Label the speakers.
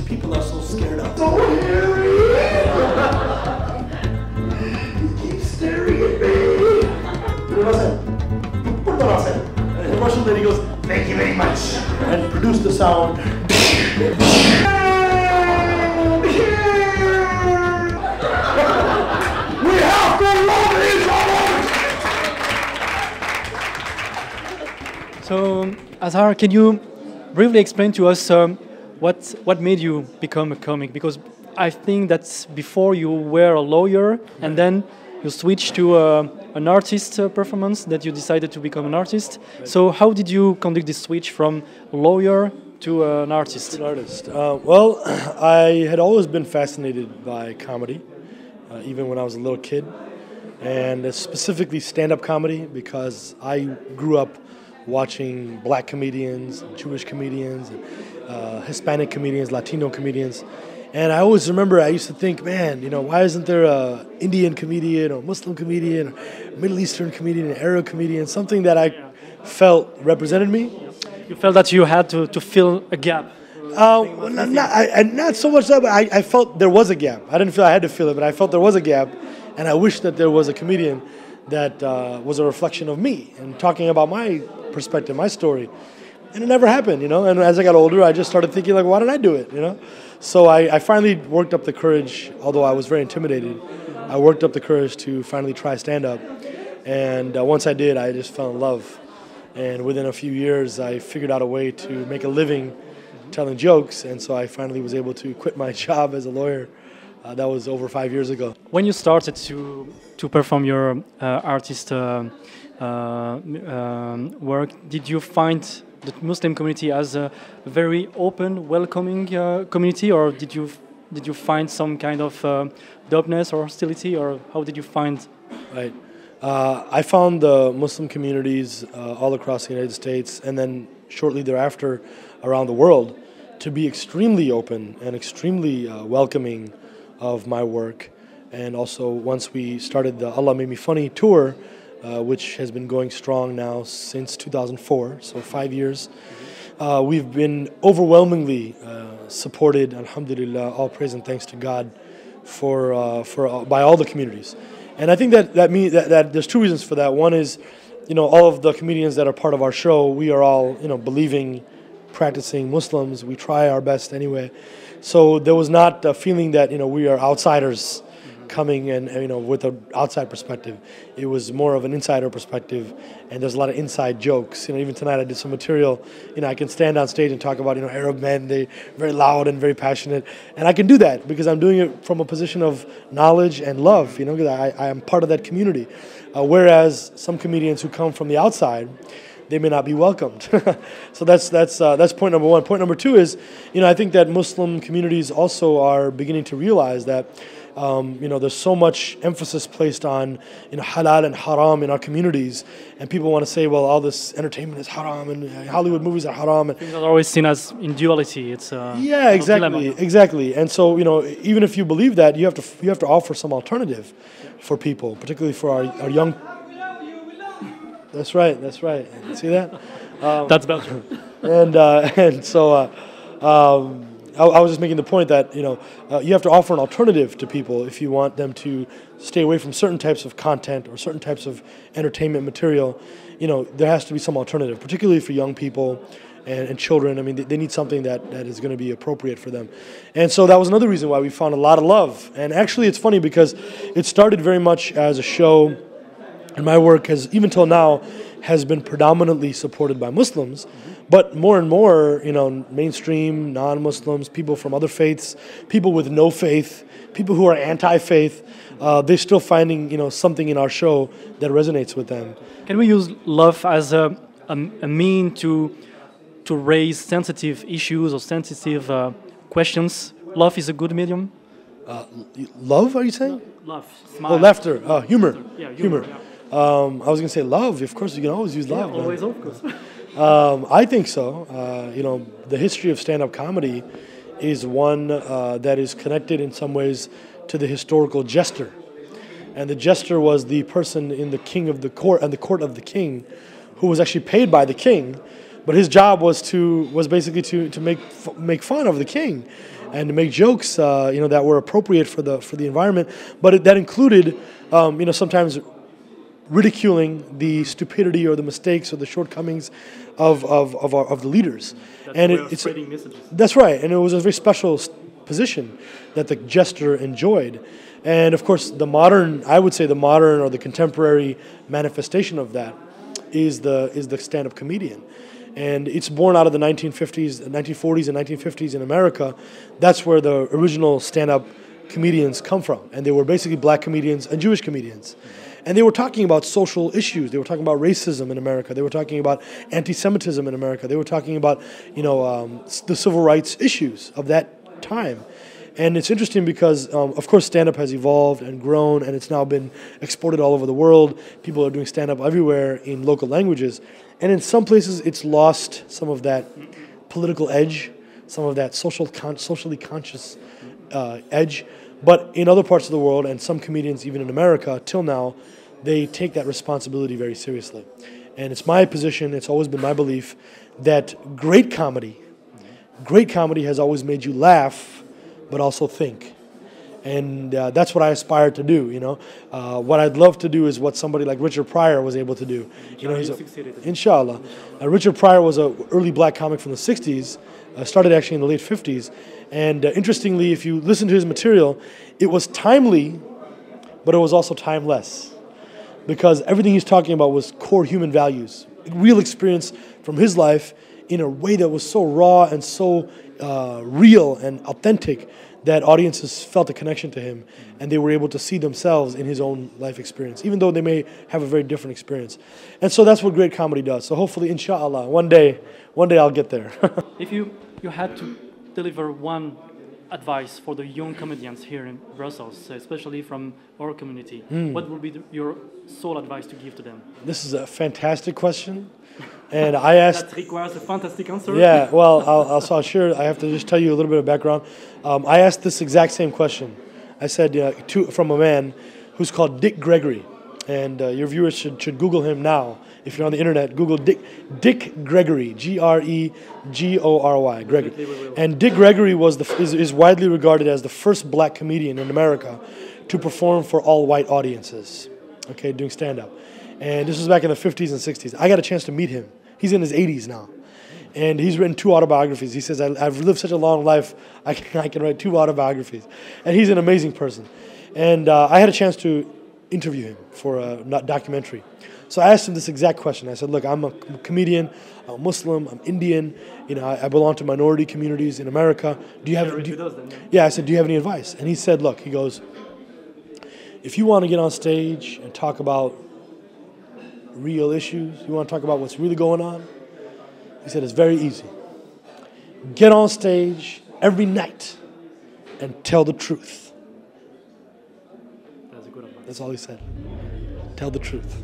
Speaker 1: people are so scared of.
Speaker 2: So Harry! He keeps staring at me!
Speaker 1: And the Russian lady goes, "Thank you very much," and produced the sound. We have to love each other!
Speaker 3: So, Azhar, can you briefly explain to us what made you become a comic? Because I think that before you were a lawyer and then you switched to an artist performance, that you decided to become an artist. Right. So how did you conduct this switch from lawyer to an artist?
Speaker 1: An artist. Well, I had always been fascinated by comedy, even when I was a little kid, and specifically stand-up comedy, because I grew up watching black comedians, Jewish comedians, Hispanic comedians, Latino comedians. And I always remember, I used to think, man, you know, why isn't there a Indian comedian or Muslim comedian, or Middle Eastern comedian, Arab comedian, something that I felt represented me?
Speaker 3: You felt that you had to fill a gap?
Speaker 1: Not so much that, but I felt there was a gap. I didn't feel I had to fill it, but I felt there was a gap, and I wish that there was a comedian that was a reflection of me and talking about my perspective, my story. And it never happened, you know. And as I got older, I just started thinking, like, why didn't I do it, you know? So I finally worked up the courage, although I was very intimidated. I worked up the courage to finally try stand-up. And once I did, I just fell in love. And within a few years, I figured out a way to make a living telling jokes. And so I finally was able to quit my job as a lawyer. That was over 5 years ago.
Speaker 3: When you started to perform your artist work, did you find the Muslim community as a very open, welcoming community, or did you find some kind of dopeness or hostility, or how did you find?
Speaker 1: Right, I found the Muslim communities all across the United States, and then shortly thereafter around the world, to be extremely open and extremely welcoming of my work. And also, once we started the Allah Made Me Funny tour, which has been going strong now since 2004, so 5 years. We've been overwhelmingly supported, alhamdulillah, all praise and thanks to God, by all the communities. And I think that there's two reasons for that. One is, you know, all of the comedians that are part of our show, we are all, you know, believing, practicing Muslims. We try our best anyway. So there was not a feeling that, you know, we are outsiders coming and, you know, with an outside perspective. It was more of an insider perspective, and there's a lot of inside jokes. You know, even tonight I did some material. You know, I can stand on stage and talk about, you know, Arab men. They're very loud and very passionate, and I can do that because I'm doing it from a position of knowledge and love. You know, because I am part of that community. Whereas some comedians who come from the outside, they may not be welcomed. So that's point number one. Point number two is, you know, I think that Muslim communities also are beginning to realize that, you know, there's so much emphasis placed on, you know, halal and haram in our communities, and people want to say, well, all this entertainment is haram and Hollywood movies are haram.
Speaker 3: Things are always seen as in duality. It's
Speaker 1: yeah, exactly. And so, you know, even if you believe that, you have to offer some alternative for people, particularly for our young. That's right. See that?
Speaker 3: That's Belgium.
Speaker 1: And so I was just making the point that, you know, you have to offer an alternative to people if you want them to stay away from certain types of content or certain types of entertainment material. You know, there has to be some alternative, particularly for young people and children. I mean, they need something that is going to be appropriate for them. And so that was another reason why we found a lot of love. And actually, it's funny because it started very much as a show. And my work has, even till now, has been predominantly supported by Muslims, but more and more, you know, mainstream, non-Muslims, people from other faiths, people with no faith, people who are anti-faith, they're still finding, you know, something in our show that resonates with them.
Speaker 3: Can we use love as a mean to raise sensitive issues or sensitive questions? Love is a good medium?
Speaker 1: Love, are you saying?
Speaker 3: Love. Smile.
Speaker 1: Oh, laughter. Humor.
Speaker 3: Yeah, humor.
Speaker 1: Yeah. I was going to say love. Of course, you can always use love.
Speaker 3: Yeah, always, of course.
Speaker 1: I think so. You know, the history of stand-up comedy is one that is connected in some ways to the historical jester. And the jester was the person in the king of the court and the court of the king who was actually paid by the king But his job was basically to make fun of the king, and to make jokes, that were appropriate for the environment. But that included, sometimes ridiculing the stupidity or the mistakes or the shortcomings of the leaders.
Speaker 3: It's spreading messages.
Speaker 1: That's right, and it was a very special position that the jester enjoyed. And of course, I would say the modern or the contemporary manifestation of that is the stand-up comedian. And it's born out of the 1940s and 1950s in America. That's where the original stand-up comedians come from. And they were basically black comedians and Jewish comedians. And they were talking about social issues. They were talking about racism in America. They were talking about anti-Semitism in America. They were talking about, the civil rights issues of that time. And it's interesting because, of course, stand-up has evolved and grown, and it's now been exported all over the world. People are doing stand-up everywhere in local languages. And in some places, it's lost some of that political edge, some of that socially conscious edge. But in other parts of the world, and some comedians, even in America, till now, they take that responsibility very seriously. And it's my position, it's always been my belief, that great comedy has always made you laugh, but also think. And that's what I aspire to do, What I'd love to do is what somebody like Richard Pryor was able to do. Inshallah. Richard Pryor was an early black comic from the 60s, started actually in the late 50s. And interestingly, if you listen to his material, it was timely, but it was also timeless. Because everything he's talking about was core human values, real experience from his life in a way that was so raw and so real and authentic that audiences felt a connection to him, and they were able to see themselves in his own life experience, even though they may have a very different experience. And so that's what great comedy does. So hopefully, inshallah, one day I'll get there.
Speaker 3: If you had to deliver one advice for the young comedians here in Brussels, especially from our community, what would be your sole advice to give to them?
Speaker 1: This is a fantastic question. And I asked...
Speaker 3: That requires a fantastic answer.
Speaker 1: Yeah, well, I'll share. I have to just tell you a little bit of background. I asked this exact same question. I said from a man who's called Dick Gregory. And your viewers should Google him now. If you're on the internet, Google Dick Gregory, Gregory. Gregory. And Dick Gregory is widely regarded as the first black comedian in America to perform for all white audiences, doing stand-up. And this was back in the 50s and 60s. I got a chance to meet him. He's in his 80s now. And he's written 2 autobiographies. He says, I've lived such a long life, I can write 2 autobiographies. And he's an amazing person. And I had a chance to interview him for a documentary. So I asked him this exact question. I said, look, I'm a comedian, I'm a Muslim, I'm Indian, I belong to minority communities in America. I said, do you have any advice? And he said, look, he goes, if you want to get on stage and talk about real issues, you want to talk about what's really going on, he said, it's very easy. Get on stage every night and tell the truth.
Speaker 3: That's a good advice.
Speaker 1: That's all he said. Tell the truth.